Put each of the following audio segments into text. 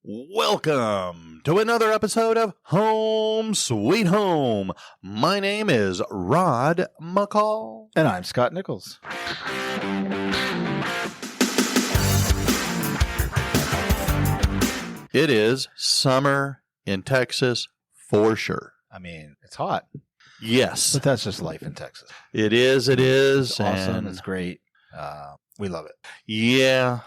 Welcome to another episode of Home Sweet Home. My name is Rod McCall. And I'm Scott Nichols. It is summer in Texas for sure. I mean, it's hot, Yes, but that's just life in Texas. it is. It is. It's awesome. And It's great. We love it. yeah,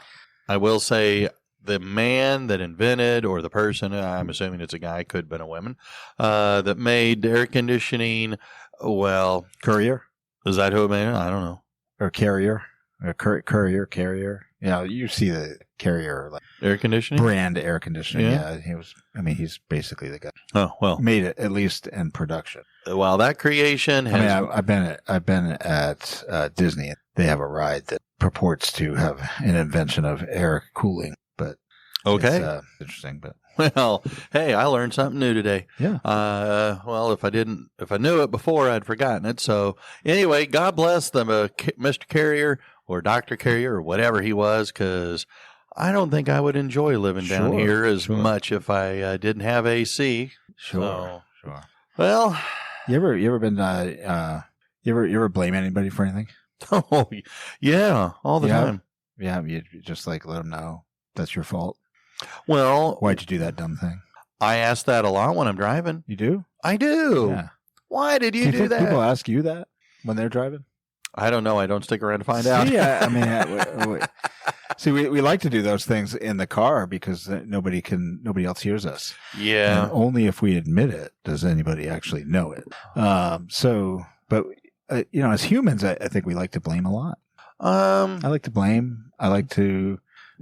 I will say the man that invented, or the person, I'm assuming it's a guy, could have been a woman, that made air conditioning. Well, Courier is that who made it? I don't know. or Carrier or Carrier. You know, you see the Carrier like Air conditioning? brand air conditioning. Yeah. Yeah, he's basically the guy Oh, well. made it, at least in production. Well, that creation I has. mean, I've been at Disney. They have a ride that purports to have an invention of air cooling, but Okay. it's, interesting. But Well, hey, I learned something new today. yeah, Well, if I knew it before, I'd forgotten it. So anyway, God bless them, Mr. Carrier or Dr. Carrier or whatever he was, because I don't think I would enjoy living down Sure, here as sure. much if I didn't have AC. sure. Well, You ever been you ever blame anybody for anything? oh yeah, all the Yeah. time. Yeah, you just like let them know that's your fault. Well, Why'd you do that dumb thing? I ask that a lot when I'm driving. You do? I do. Yeah. Why did Do you you do think that? people ask you that when they're driving? I don't know. I don't stick around to find out. See, I mean, see, we like to do those things in the car because nobody else hears us. Yeah. And only if we admit it does anybody actually know it. But as humans, I think we like to blame a lot. I like to blame. I like to,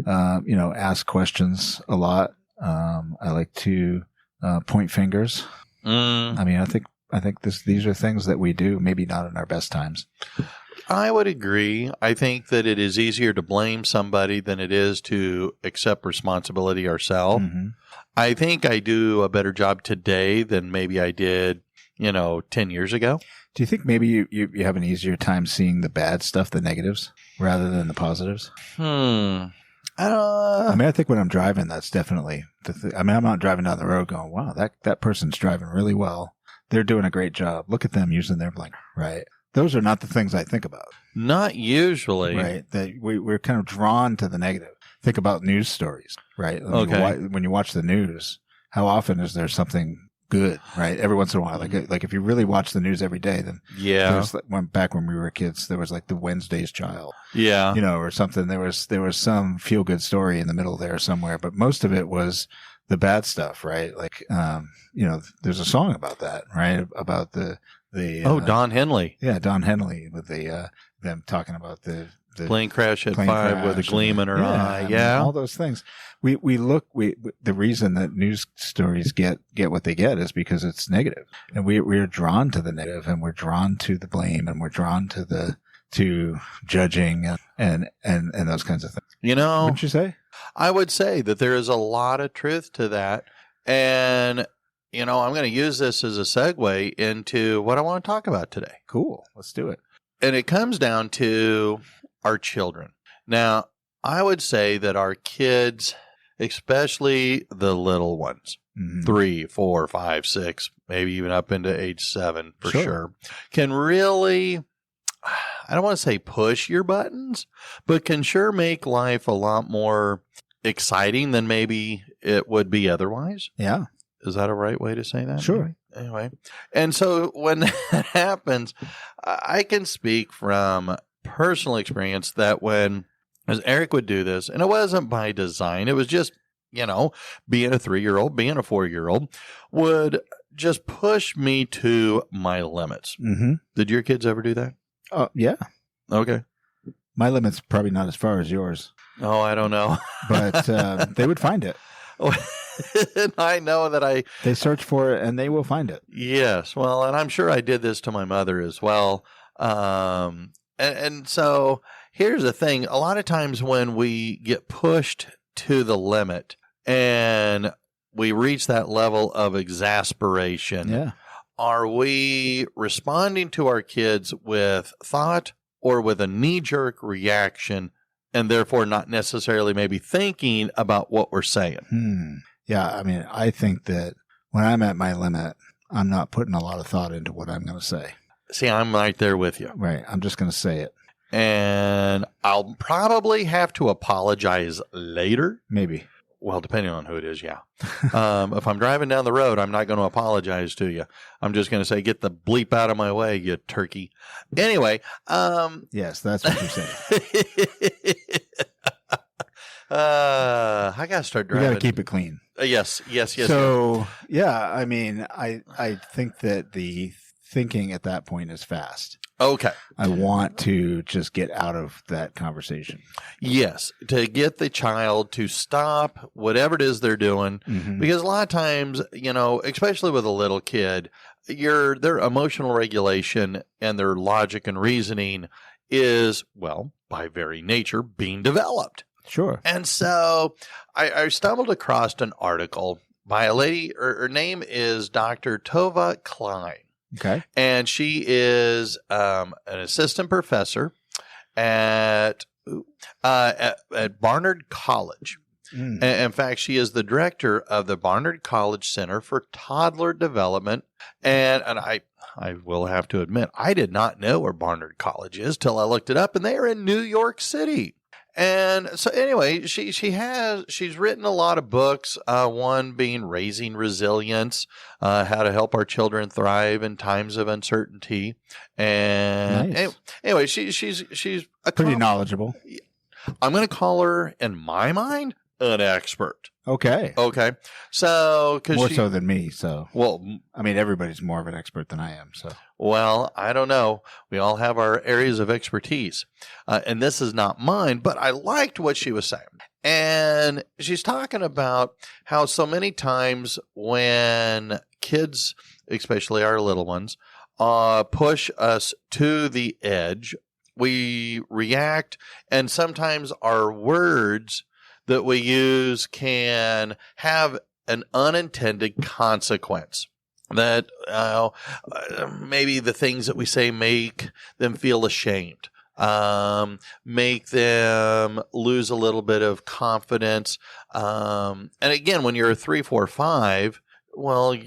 ask questions a lot. I like to point fingers. mm, I mean, I think these are things that we do, maybe not in our best times. I would agree. I think that it is easier to blame somebody than it is to accept responsibility ourselves. Mhm. I think I do a better job today than maybe I did, 10 years ago. Do you think maybe you have an easier time seeing the bad stuff, the negatives, rather than the positives? I mean, I think when I'm driving, that's definitely I'm not driving down the road going, wow, that person's driving really well. They're doing a great job. Look at them using their blinker, right? Those are not the things I think about, Not usually. right? That we're kind of drawn to the negative. Think about news stories, right? I mean, Okay. when you watch the news, how often is there something good, right? Every once in a while, like if you really watch the news every day, then Yeah. there's back when we were kids, there was like the Wednesday's Child, Yeah. or something. There was some feel good story in the middle there somewhere, but most of it was the bad stuff, right? Like, there's a song about that, right? About the Don Henley. yeah, Don Henley with them talking about the Plane crash at plane 5 with a crash gleam in and- her yeah, eye. I mean, Yeah. all those things. We the reason that news stories get what they get is because it's negative, and we're drawn to the negative, and we're drawn to the blame, and we're drawn to judging and those kinds of things. Wouldn't you say? I would say that there is a lot of truth to that. And, I'm going to use this as a segue into what I want to talk about today. Cool. Let's do it. And it comes down to our children. Now, I would say that our kids, especially the little ones, Mhm. 3, 4, 5, 6, maybe even up into age 7 for Sure. sure, can really, I don't want to say push your buttons, but can sure make life a lot more exciting than maybe it would be otherwise. Yeah. Is that a right way to say that? Sure. Anyway. And so when that happens, I can speak from personal experience that as Eric would do this, and it wasn't by design, it was just, being a 3-year-old, being a 4-year-old, would just push me to my limits. Mm-hmm. Did your kids ever do that? Oh, yeah. Okay. My limit's probably not as far as yours, Oh, I don't know. but they would find it. And I know that They search for it, and they will find it. yes. Well, and I'm sure I did this to my mother as well. And so here's the thing. A lot of times when we get pushed to the limit and we reach that level of exasperation, Yeah. are we responding to our kids with thought or with a knee-jerk reaction and therefore not necessarily maybe thinking about what we're saying. Yeah, I mean, I think that when I'm at my limit, I'm not putting a lot of thought into what I'm going to say. See, I'm right there with you. Right. I'm just going to say it. And I'll probably have to apologize later. Maybe. Well, depending on who it is, yeah. If I'm driving down the road, I'm not going to apologize to you. I'm just going to say, get the bleep out of my way, you turkey. Anyway. Yes, that's what you're saying. I got to start driving. You got to keep it clean. Yes. So, yeah, I mean, I think that the thinking at that point is fast. Okay. I want to just get out of that conversation. Yes, to get the child to stop whatever it is they're doing. Because a lot of times, especially with a little kid, their emotional regulation and their logic and reasoning is, well, by very nature, being developed. Sure. And so I stumbled across an article by a lady. Her name is Dr. Tova Klein. Okay. And she is an assistant professor at Barnard College. In fact, she is the director of the Barnard College Center for Toddler Development. And I will have to admit, I did not know where Barnard College is till I looked it up, and they are in New York City. And so anyway, she's written a lot of books, one being Raising Resilience, how to help our children thrive in times of uncertainty. And nice. Anyway, she's pretty knowledgeable. I'm going to call her, in my mind, an expert. Okay. So, more so than me. So, well, I mean, everybody's more of an expert than I am. So, well, I don't know. We all have our areas of expertise, and this is not mine. But I liked what she was saying, and she's talking about how so many times when kids, especially our little ones, push us to the edge, we react, and sometimes our words that we use can have an unintended consequence. That maybe the things that we say make them feel ashamed, make them lose a little bit of confidence. And again, when you're 3, 4, 5, well,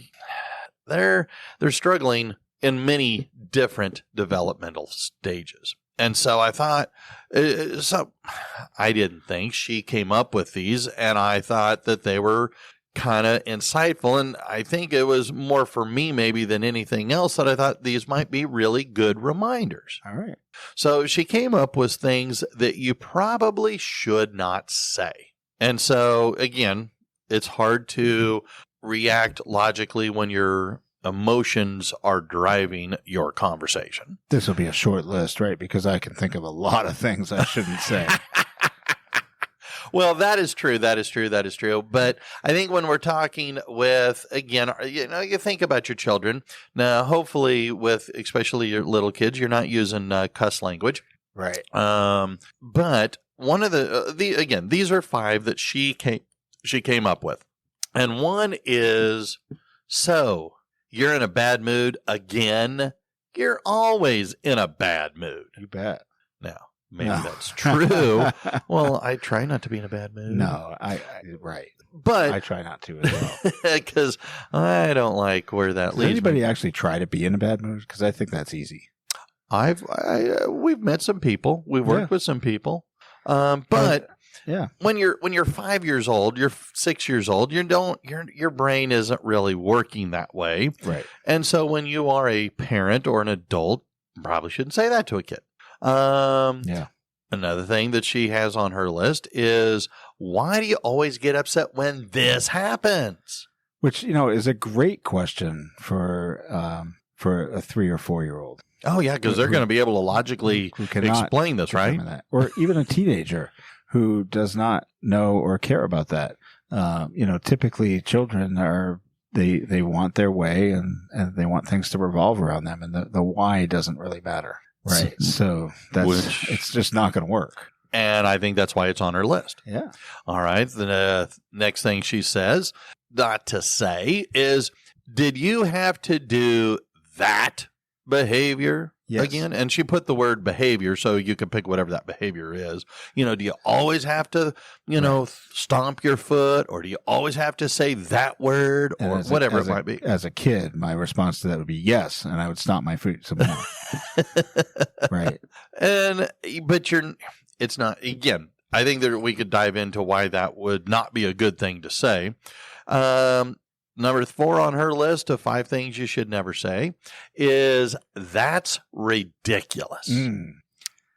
they're struggling in many different developmental stages. And so I thought, I didn't think she came up with these, and I thought that they were kind of insightful. And I think it was more for me maybe than anything else that I thought these might be really good reminders. All right. So she came up with things that you probably should not say. And so, again, it's hard to react logically when your emotions are driving your conversation. This will be a short list, right? Because I can think of a lot of things I shouldn't say. Well, that is true. But I think when we're talking with, again, you think about your children. Now, hopefully with especially your little kids, you're not using cuss language. Right. But one of again, these are 5 that she came up with. And one is, so you're in a bad mood again? You're always in a bad mood. You bet. Now, maybe that's true. Well, I try not to be in a bad mood. No, right. But I try not to as well. Because I don't like where that leads. Does anybody actually try to be in a bad mood? Because I think that's easy. We've met some people. We've worked with some people. But yeah, when you're 5 years old, you're 6 years old, your brain isn't really working that way. Right. And so when you are a parent or an adult, you probably shouldn't say that to a kid. Yeah. Another thing that she has on her list is, why do you always get upset when this happens? Which, is a great question for a 3 or 4 year old. Oh, yeah, because they're going to be able to logically explain this, right? Or even a teenager who does not know or care about that. Typically children they want their way and they want things to revolve around them, and the why doesn't really matter. Right. So it's just not going to work. And I think that's why it's on her list. Yeah. All right. The next thing she says, not to say, is, did you have to do that behavior again? And she put the word behavior, so you can pick whatever that behavior is. You know, do you always have to, you know, stomp your foot, or do you always have to say that word, or whatever it might be? As a kid, my response to that would be yes, and I would stomp my foot some more. Right. But it's not, again, I think that we could dive into why that would not be a good thing to say. Number 4 on her list of 5 things you should never say is, that's ridiculous. And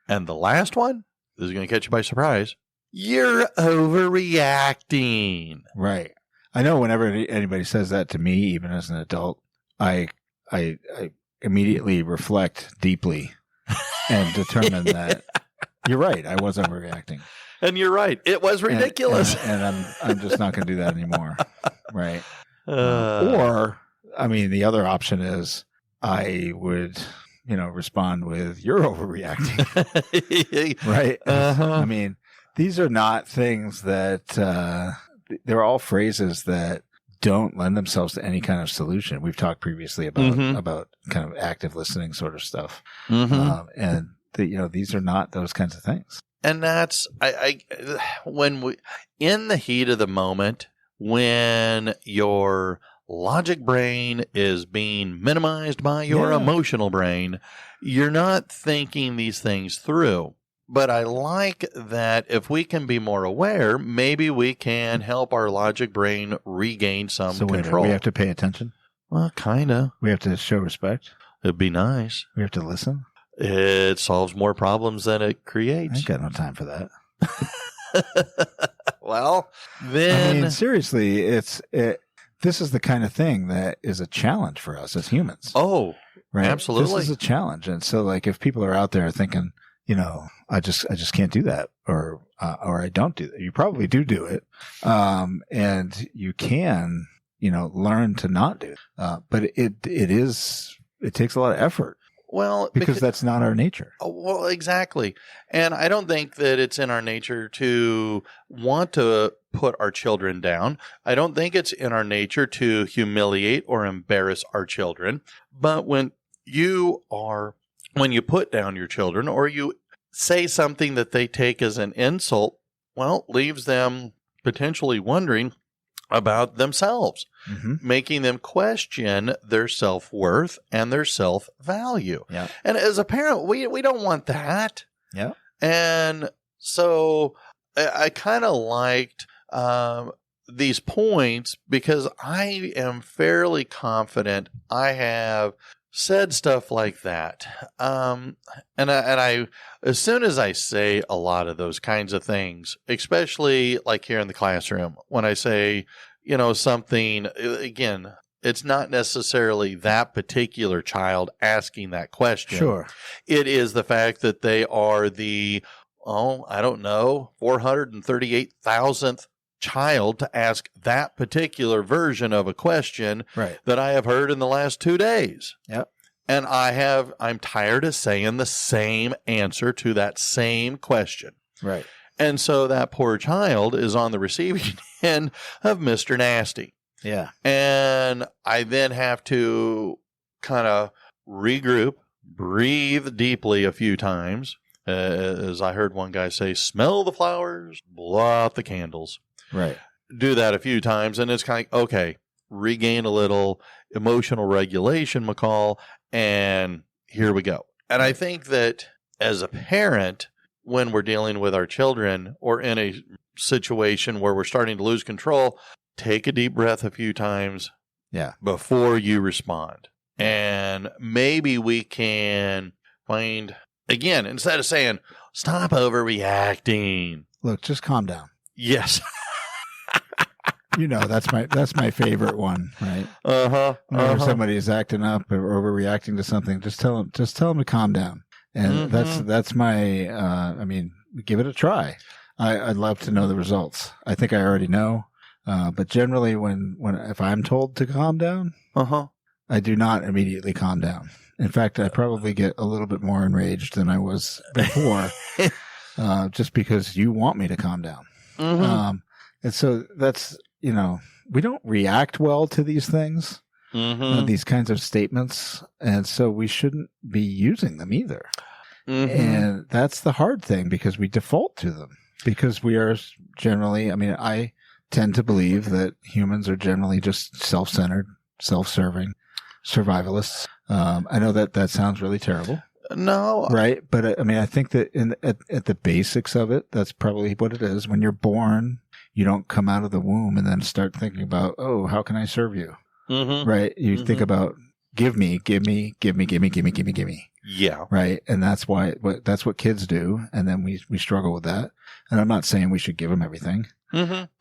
the last one, this is going to catch you by surprise, you're overreacting. Right. I know whenever anybody says that to me, even as an adult, I immediately reflect deeply and determine that you're right. I was overreacting. And you're right. It was ridiculous. And I'm just not going to do that anymore. Right. Or, I mean, the other option is I would, respond with, you're overreacting. Right. I mean, these are not things that, they're all phrases that don't lend themselves to any kind of solution. We've talked previously about kind of active listening sort of stuff. And these are not those kinds of things. And that's, when we, in the heat of the moment, when your logic brain is being minimized by your emotional brain, you're not thinking these things through. But I like that if we can be more aware, maybe we can help our logic brain regain some control. We have to pay attention? Well, kind of. We have to show respect? It'd be nice. We have to listen? It solves more problems than it creates. I ain't got no time for that. Well, then, I mean, seriously, this is the kind of thing that is a challenge for us as humans. Oh, right? Absolutely. This is a challenge. And so, like, if people are out there thinking, I just can't do that, or I don't do that, you probably do it. And you can, learn to not do it. But it takes a lot of effort. Well, because that's not our nature. Well, exactly. And I don't think that it's in our nature to want to put our children down. I don't think it's in our nature to humiliate or embarrass our children. But when you put down your children, or you say something that they take as an insult, well, leaves them potentially wondering about themselves, making them question their self-worth and their self-value. Yeah. And as a parent, we don't want that. Yeah. And so I kind of liked these points, because I am fairly confident I have said stuff like that. And I, as soon as I say a lot of those kinds of things, especially like here in the classroom, when I say, something, again, it's not necessarily that particular child asking that question. Sure. It is the fact that they are the, 438,000th child to ask that particular version of a question that I have heard in the last 2 days. Yep. And I'm tired of saying the same answer to that same question. Right. And so that poor child is on the receiving end of Mr. Nasty. Yeah. And I then have to kind of regroup, breathe deeply a few times. As I heard one guy say, smell the flowers, blow out the candles. Right. Do that a few times, and it's kind of, okay, regain a little emotional regulation, McCall, and here we go. And I think that as a parent, when we're dealing with our children, or in a situation where we're starting to lose control, take a deep breath a few times before you respond. And maybe we can find, again, instead of saying, stop overreacting. Look, just calm down. Yes. That's my favorite one, right? Whenever somebody is acting up or overreacting to something, just tell them to calm down. And that's my, give it a try. I'd love to know the results. I think I already know. But generally if I'm told to calm down, I do not immediately calm down. In fact, I probably get a little bit more enraged than I was before, just because you want me to calm down. And so that's, we don't react well to these things. these kinds of statements. And so we shouldn't be using them either. And that's the hard thing, because we default to them, because we are generally, I mean, I tend to believe that humans are generally just self-centered, self-serving, survivalists. I know that sounds really terrible. No. Right. But I mean, I think that at the basics of it, that's probably what it is. When you're born, you don't come out of the womb and then start thinking about, oh, how can I serve you? Right. You think about, give me. Yeah. Right. And that's what kids do. And then we struggle with that. And I'm not saying we should give them everything,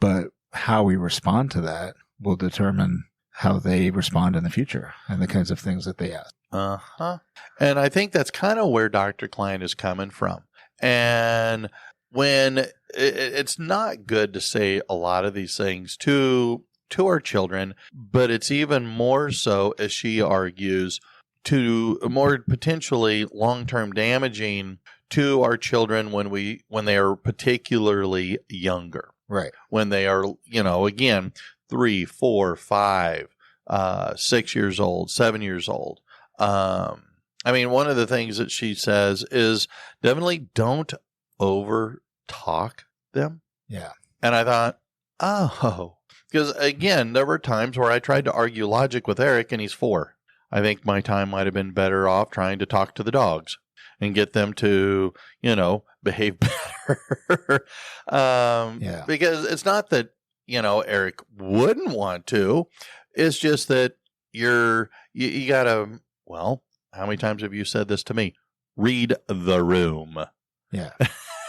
but how we respond to that will determine how they respond in the future and the kinds of things that they ask. And I think that's kind of where Dr. Klein is coming from. And when it's not good to say a lot of these things to our children, but it's even more so, as she argues, to more potentially long-term damaging to our children when they are particularly younger. Right. When they are, again, 3, 4, 5, 6 years old, 7 years old. I mean, one of the things that she says is definitely don't over talk them. Yeah. And I thought, because again, there were times where I tried to argue logic with Eric and he's 4. I think my time might have been better off trying to talk to the dogs and get them to, behave better. Because it's not that, Eric wouldn't want to. It's just that you gotta, well, how many times have you said this to me? Read the room. Yeah.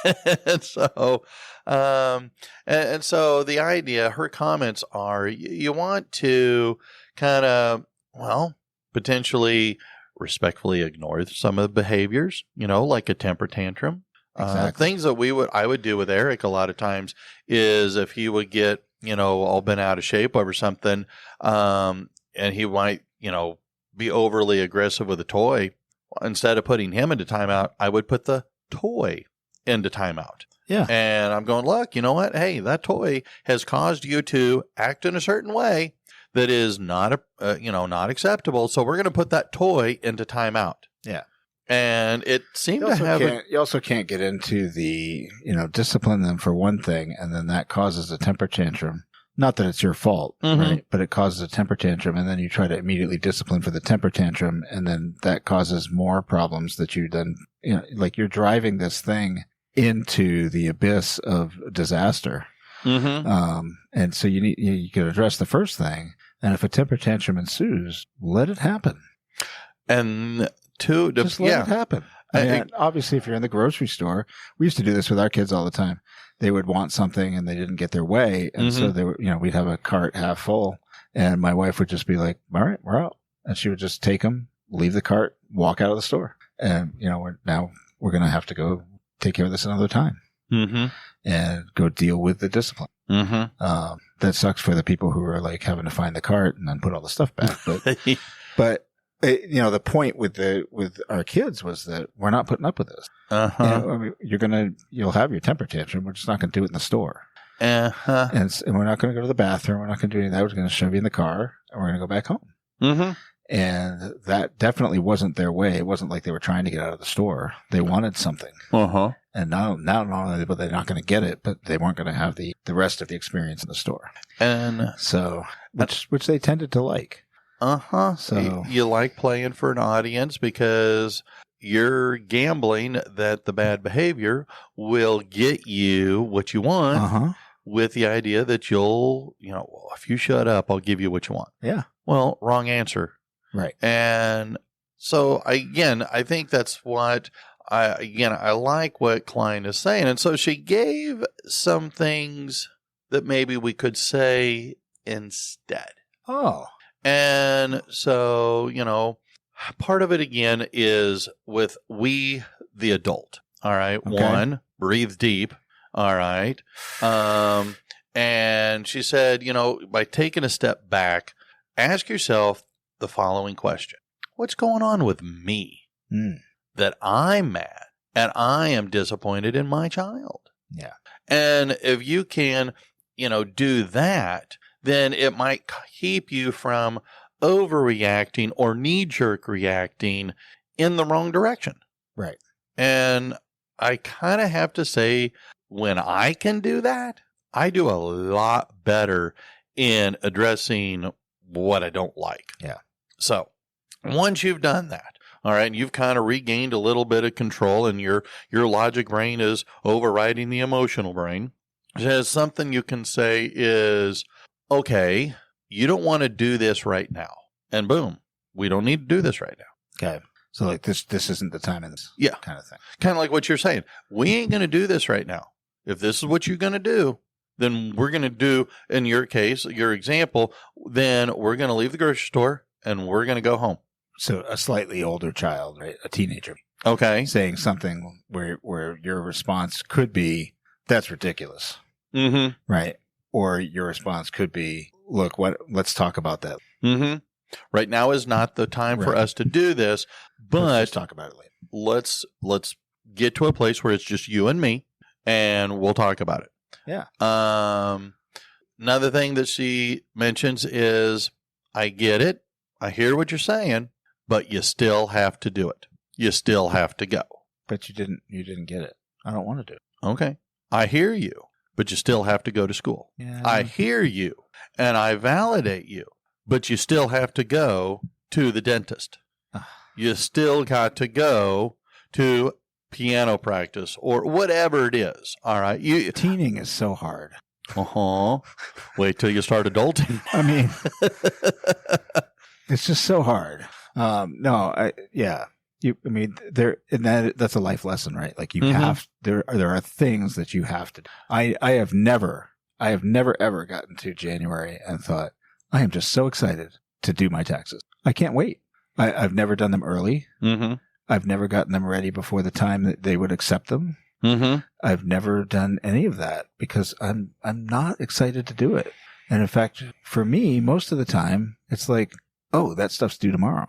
And so the idea, her comments are, you want to kind of, potentially respectfully ignore some of the behaviors, like a temper tantrum. Exactly. Things that I would do with Eric a lot of times is if he would get, all bent out of shape over something, and he might, be overly aggressive with a toy, instead of putting him into timeout, I would put the toy into timeout. Yeah. And I'm going, look, you know what? Hey, that toy has caused you to act in a certain way that is not acceptable. So we're going to put that toy into timeout. Yeah. And it seemed to have. You also can't get into the, discipline them for one thing, and then that causes a temper tantrum. Not that it's your fault, right? But it causes a temper tantrum, and then you try to immediately discipline for the temper tantrum, and then that causes more problems that you then, like you're driving this thing into the abyss of disaster. And so you can address the first thing, and if a temper tantrum ensues, let it happen. And just let it happen. Obviously, if you're in the grocery store, we used to do this with our kids all the time. They would want something and they didn't get their way. And so they were, we'd have a cart half full, and my wife would just be like, all right, we're out. And she would just take them, leave the cart, walk out of the store. And, we're going to have to go take care of this another time and go deal with the discipline. That sucks for the people who are like having to find the cart and then put all the stuff back. But the point with our kids was that we're not putting up with this. You'll have your temper tantrum. We're just not going to do it in the store. And we're not going to go to the bathroom. We're not going to do any of that. We're going to shove you in the car and we're going to go back home. And that definitely wasn't their way. It wasn't like they were trying to get out of the store. They wanted something. And now not only were they not going to get it, but they weren't going to have the rest of the experience in the store. And so, which they tended to like. So you like playing for an audience because you're gambling that the bad behavior will get you what you want with the idea that you'll, if you shut up, I'll give you what you want. Yeah. Well, wrong answer. Right. And so I think that's what I like what Klein is saying. And so she gave some things that maybe we could say instead. Oh. And so, part of it again is with we, the adult. All right. Okay. 1, breathe deep. All right. And she said, by taking a step back, ask yourself the following question. What's going on with me that I'm mad and I am disappointed in my child? Yeah. And if you can, do that, then it might keep you from overreacting or knee-jerk reacting in the wrong direction. Right. And I kind of have to say, when I can do that, I do a lot better in addressing what I don't like. Yeah. So once you've done that, all right, you've kind of regained a little bit of control, and your logic brain is overriding the emotional brain. There's something you can say is, okay, you don't want to do this right now. And boom, we don't need to do this right now. Okay. So like this isn't the time in this kind of thing. Kind of like what you're saying. We ain't going to do this right now. If this is what you're going to do, then we're going to do, in your case, your example, then we're going to leave the grocery store and we're going to go home. So a slightly older child, right? A teenager. Okay. Saying something where your response could be, that's ridiculous. Mm-hmm. Right. Or your response could be, look, let's talk about that. Mm-hmm. Right now is not the time for us to do this, but let's talk about it later. Let's get to a place where it's just you and me, and we'll talk about it. Yeah. Another thing that she mentions is, I get it. I hear what you're saying, but you still have to do it. You still have to go. But you didn't get it. I don't want to do it. Okay. I hear you, but you still have to go to school. Yeah. I hear you, and I validate you, but you still have to go to the dentist. You still got to go to piano practice or whatever it is. All right. Teening is so hard. Wait till you start adulting. I mean, it's just so hard. That's a life lesson, right? Like you have, there are things that you have to do. I have never ever gotten to January and thought, I am just so excited to do my taxes. I can't wait. I've never done them early. Mm-hmm. I've never gotten them ready before the time that they would accept them. Mm-hmm. I've never done any of that because I'm not excited to do it. And in fact, for me, most of the time, it's like, oh, that stuff's due tomorrow.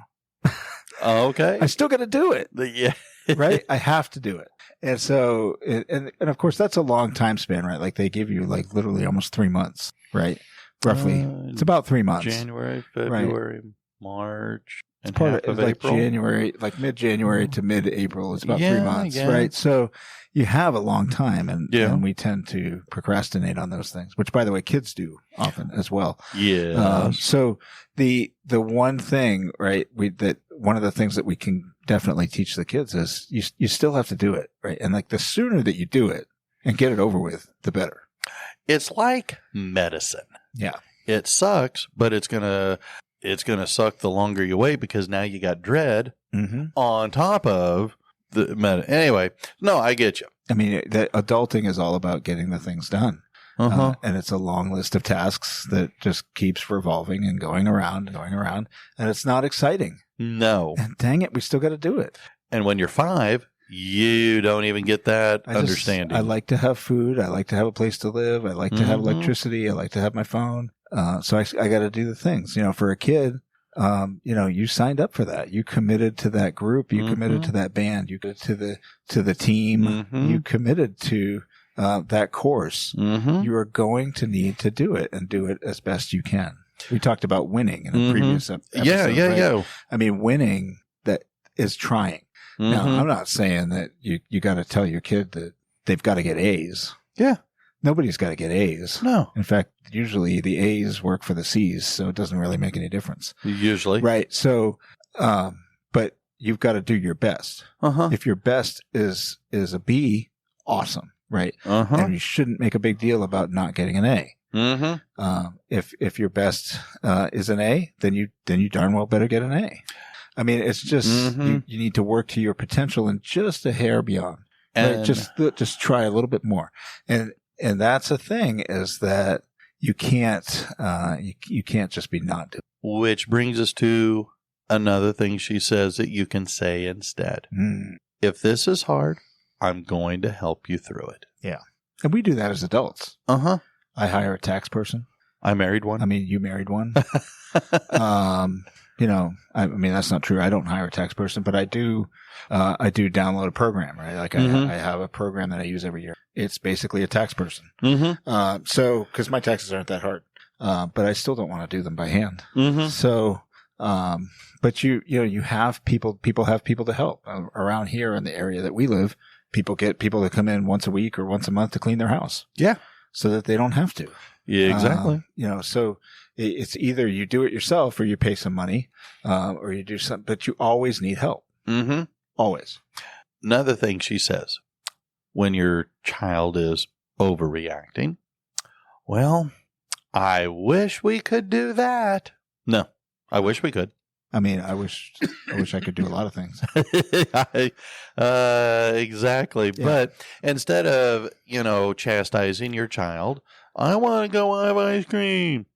Okay. I still got to do it. Yeah. Right? I have to do it. And so, and of course, that's a long time span, right? Like they give you like literally almost 3 months, right? Roughly. It's about 3 months. January, February, right. March, and part half of like April. January, like mid-January to mid-April. It's about 3 months, right? So you have a long time, and we tend to procrastinate on those things, which, by the way, kids do often as well. Yeah. So the one thing, right? One of the things that we can definitely teach the kids is you still have to do it, right? And like the sooner that you do it and get it over with, the better. It's like medicine. Yeah. It sucks, but it's gonna suck the longer you wait because now you got dread on top of the Anyway, no, I get you. I mean, adulting is all about getting the things done. And it's a long list of tasks that just keeps revolving and going around and going around. And it's not exciting. No. And dang it, we still got to do it. And when you're 5, you don't even get that understanding. I like to have food. I like to have a place to live. I like to have electricity. I like to have my phone. So I got to do the things, for a kid, you signed up for that. You committed to that group. You committed to that band. You committed to the team. You committed to that course. You are going to need to do it and do it as best you can. We talked about winning in a previous episode. Yeah. I mean, winning that is trying. Now, I'm not saying that you got to tell your kid that they've got to get A's. Yeah. Nobody's got to get A's. No. In fact, usually the A's work for the C's, so it doesn't really make any difference. Usually. Right. So, but you've got to do your best. If your best is a B, awesome. Right. And you shouldn't make a big deal about not getting an A. If your best is an A, then you darn well better get an A. I mean, it's just you need to work to your potential and just a hair beyond. And right? Just try a little bit more. And that's the thing is that you can't you can't just be not doing. Which brings us to another thing she says that you can say instead. If this is hard, I'm going to help you through it. Yeah. And we do that as adults. I hire a tax person. I married one. I mean, you married one. I mean, that's not true. I don't hire a tax person, but I do download a program, right? Like I have a program that I use every year. It's basically a tax person. So, cause my taxes aren't that hard. But I still don't want to do them by hand. So, But you have people have people to help around here in the area that we live. People get people to come in once a week or once a month to clean their house. Yeah. So that they don't have to. Yeah, exactly. So it's either you do it yourself or you pay some money, or you do something, but you always need help. Mm-hmm. Always. Another thing she says, when your child is overreacting, well, I wish we could do that. No, I wish we could. I mean, I wish I could do a lot of things. Exactly. Yeah. But instead of, chastising your child, I want to go have ice cream.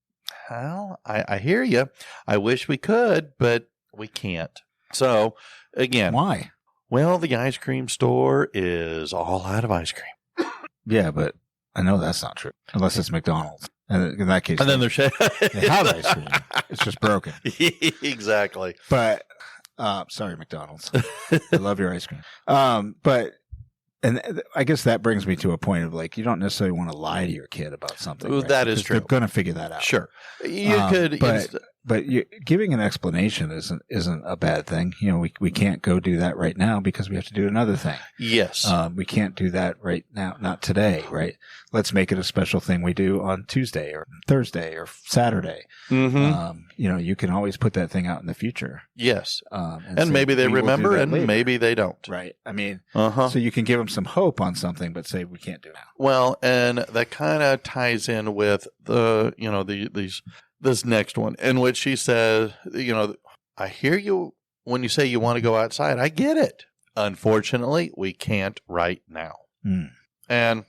Well, I hear you. I wish we could, but we can't. So, again. Why? Well, the ice cream store is all out of ice cream. Yeah, but I know that's not true. Unless it's McDonald's. And in that case, and then they have ice cream. It's just broken. Exactly. But, sorry, McDonald's. I love your ice cream. And I guess that brings me to a point of like, you don't necessarily want to lie to your kid about something. Well, right? that is true. They're going to figure that out. Sure. You could. But giving an explanation isn't a bad thing. We can't go do that right now because we have to do another thing. Yes. We can't do that right now, not today, right? Let's make it a special thing we do on Tuesday or Thursday or Saturday. Mm-hmm. You can always put that thing out in the future. Yes. And maybe they remember and later. maybe they don't. Right. I mean, so you can give them some hope on something, but say we can't do it now. Well, and that kind of ties in with this next one, in which she says, I hear you when you say you want to go outside. I get it. Unfortunately, we can't right now. And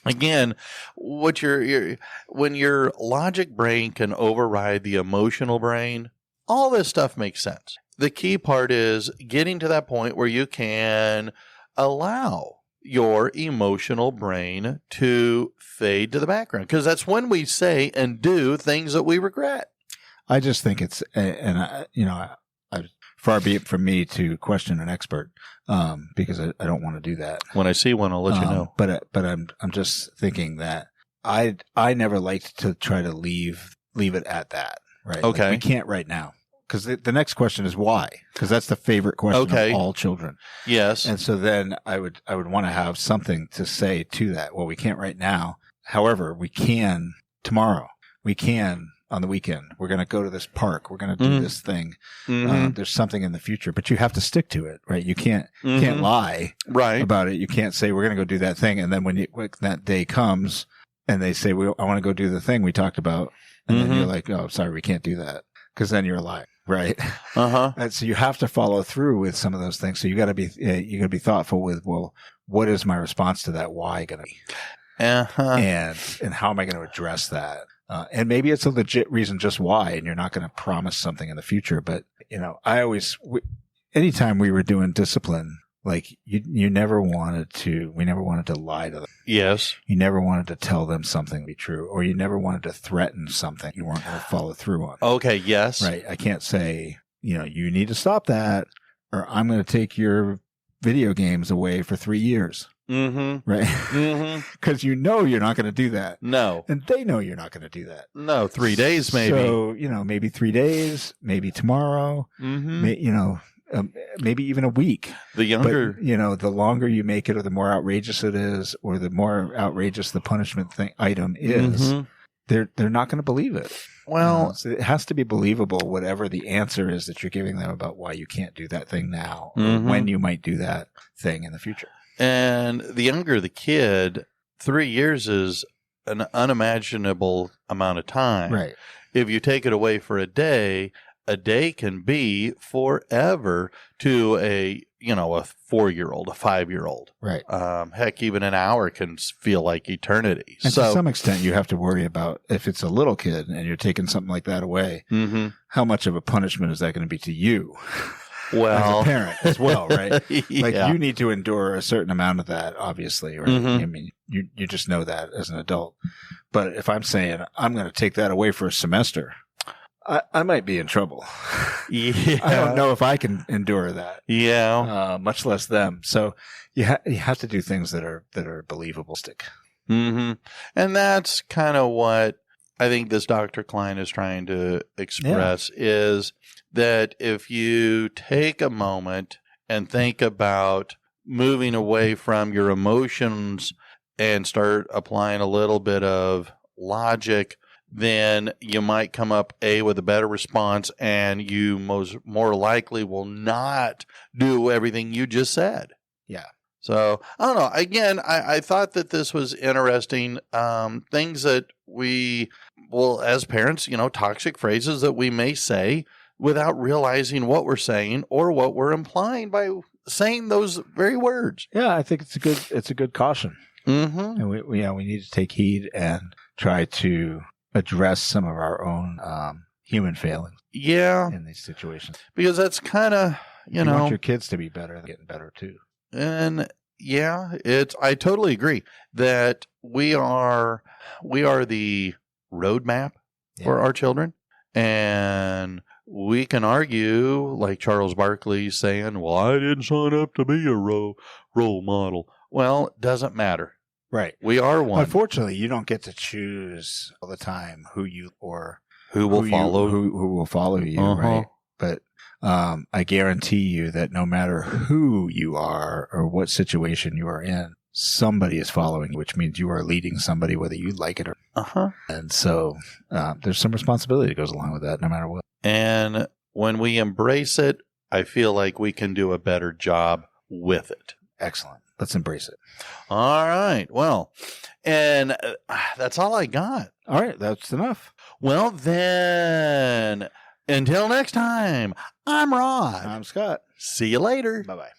again, when your logic brain can override the emotional brain, all this stuff makes sense. The key part is getting to that point where you can allow your emotional brain to fade to the background, because that's when we say and do things that we regret. I just think it's, far be it from me to question an expert, because I don't want to do that. When I see one, I'll let you know. But I'm just thinking that I never liked to try to leave it at that. Right? Okay. Like, we can't right now. Because the next question is why? Because that's the favorite question of all children. Yes. And so then I would want to have something to say to that. Well, we can't right now. However, we can tomorrow. We can on the weekend. We're going to go to this park. We're going to do this thing. There's something in the future, but you have to stick to it, right? You can't lie about it. You can't say we're going to go do that thing, and then when that day comes and they say, I want to go do the thing we talked about, and then you're like, oh, sorry, we can't do that, because then you're lying. Right. And so you have to follow through with some of those things. So you got to be thoughtful with, well, what is my response to that why going to be? And how am I going to address that? And maybe it's a legit reason just why, and you're not going to promise something in the future. But, anytime we were doing discipline, like we never wanted to lie to them. Yes. You never wanted to tell them something to be true, or you never wanted to threaten something you weren't going to follow through on. Okay. Yes. Right. I can't say, you need to stop that, or I'm going to take your video games away for 3 years. Mm-hmm. Right. Because you're not going to do that. No. And they know you're not going to do that. No. 3 days, maybe. So, maybe 3 days, maybe tomorrow, maybe even a week. The younger, but, the longer you make it, or the more outrageous it is, or the more outrageous the punishment item is, they're not going to believe it. Well, so it has to be believable, whatever the answer is that you're giving them about why you can't do that thing now, or when you might do that thing in the future. And the younger the kid, 3 years is an unimaginable amount of time. Right. If you take it away for a day can be forever to a 4-year-old, a 5-year-old. Right. Heck, even an hour can feel like eternity. And to some extent, you have to worry about, if it's a little kid and you're taking something like that away, how much of a punishment is that going to be to you? Well, as a parent as well, right? Like you need to endure a certain amount of that, obviously, right? I mean, you just know that as an adult. But if I'm saying I'm going to take that away for a semester, I might be in trouble. Yeah. I don't know if I can endure that. Yeah. Much less them. So you have to do things that are believable. And that's kind of what I think this Dr. Klein is trying to express is that if you take a moment and think about moving away from your emotions and start applying a little bit of logic, then you might come up with a better response, and you more likely will not do everything you just said. Yeah. So I don't know. Again, I thought that this was interesting. Things that as parents, toxic phrases that we may say without realizing what we're saying or what we're implying by saying those very words. Yeah, I think it's a good caution. Mm-hmm. And we need to take heed and try to address some of our own human failings. Yeah, in these situations, because that's kind of you want your kids to be better, getting better too. And yeah, I totally agree that we are the roadmap for our children, and we can argue like Charles Barkley saying, "Well, I didn't sign up to be a role model." Well, it doesn't matter. Right. We are one. Unfortunately, you don't get to choose all the time who will follow who will follow you, right? But I guarantee you that no matter who you are or what situation you are in, somebody is following you, which means you are leading somebody, whether you like it or And so there's some responsibility that goes along with that, no matter what. And when we embrace it, I feel like we can do a better job with it. Excellent. Let's embrace it. All right. Well, and that's all I got. All right. That's enough. Well, then, until next time, I'm Rod. I'm Scott. See you later. Bye-bye.